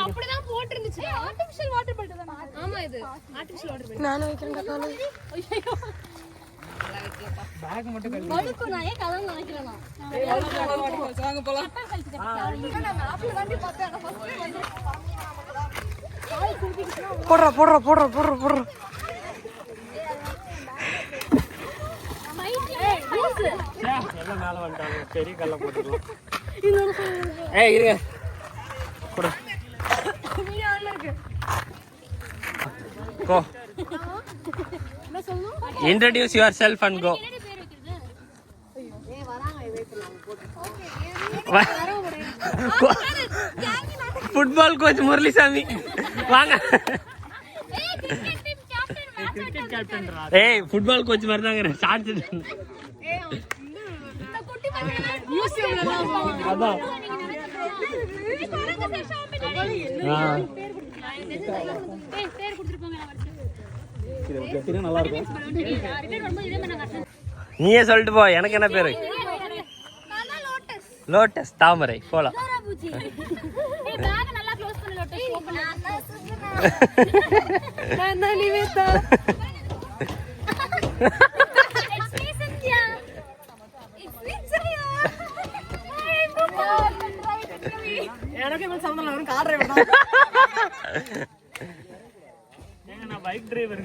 அப்படிதான் போட்டு இருந்துச்சு. ஆர்டிபிஷியல் வாட்டர் பாட்டில் தான? ஆமா இது ஆர்டிபிஷியல் வாட்டர் பாட்டில். நானே வைக்கிறேன் கக்கால. ஐயோ. பேக் மட்டும் கழுவி. வழுக்கு நான் ஏன் கலங்க வைக்கிறேன் நான். வாங்க போலாம். நான் ஆப்ல வந்து பார்த்தேன். நான் ஃபர்ஸ்ட் வந்து போடுறா போடுறா போடுறா போடுறா போடுறா. எல்லாம் மேல வந்துட்டாங்க. பெரிய கல்ல போட்டுடலாம். ஏய் இருங்க. போடு. வீடியோ ஆன்ல இருக்கு. Go. என்ன சொல்லணும்? Introduce yourself and go. என்னடி பேர் வைக்கிறது? ஐயோ. ஏய் வராங்க வைக்கலாம் போடு. ஓகே. Football coach Muralisamy. வாங்க. ஏய் cricket team captain match cricket captain ரா. ஏய் ஃபுட்பால் கோச் மாதிரி தாங்க ஸ்டார்ட் பண்ணு. ஏய் இந்த குட்டி பையன் மியூசியம்ல எல்லாம் அதான். நீயே சொல்லிட்டு போ. எனக்கு என்ன பேரு? லோட்டஸ் தாமரை. போலாம். பைக் டிரைவர்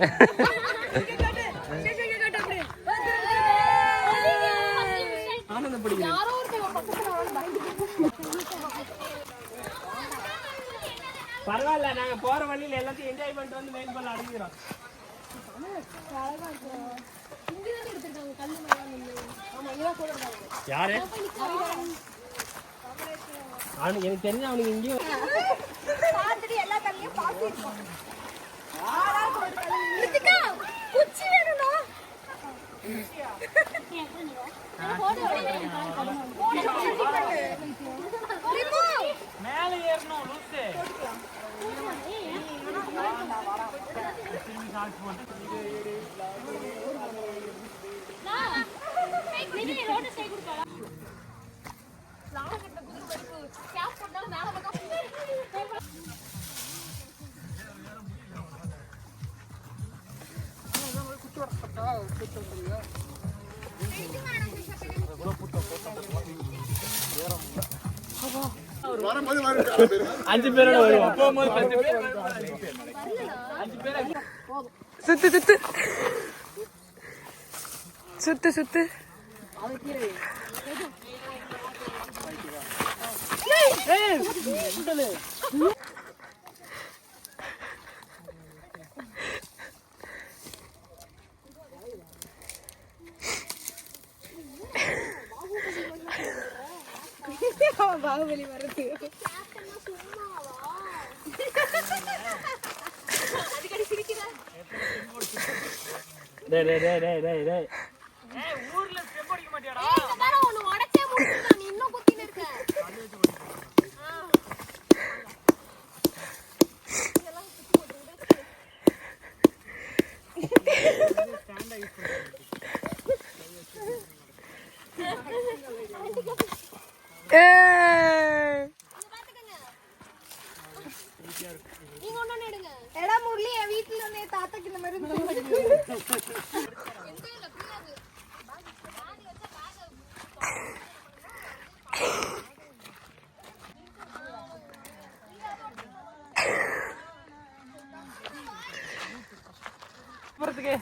பரவாயில்ல. நாங்க போற வழியில எல்லாத்தையும் என்ஜாய் பண்ணிட்டு வந்து மெயின் பண்ண அடிக்கிறோம். யாரு எனக்கு தெரிஞ்ச அவனுக்கு இங்கேயும் மேல ஏறணும். லூசு அஞ்சு பேரோட வருவோம். போகும்போது 10 பேர் சுத்து சுத்து சுத்து சுத்து. பாகுபலி வருது. ஊர்ல ஸ்டெப் அடிக்க மாட்டியாடா? ஒன்னு உடைச்சே முடிச்சா நீ இன்னும் குத்தினே இருக்க. ஸ்டாண்ட் ஆகி நீங்க ஒண்ணு எடுங்க. எடா முரளி என் வீட்ல வந்து தாத்தாக்கு இந்த மாதிரி போறதுக்கு.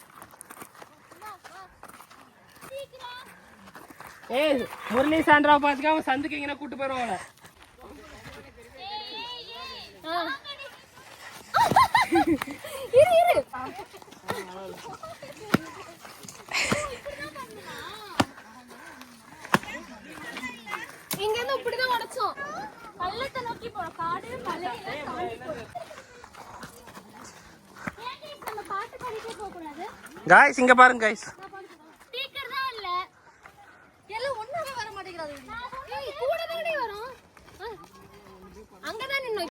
ஏய் முரளி சாண்ட்ரா பாத்துக்காம சந்துக்கு எங்கனா கூட்டி போறவள. இரு இரு. இங்க இருந்து இப்படி தான் உடைச்சோம். பள்ளத்தை நோக்கி போறோம். காடு மலையில தாண்டி போறோம். ஏன் நம்ம பாட்டு பாடிட்டே போக கூடாது? गाइस இங்க பாருங்க गाइस.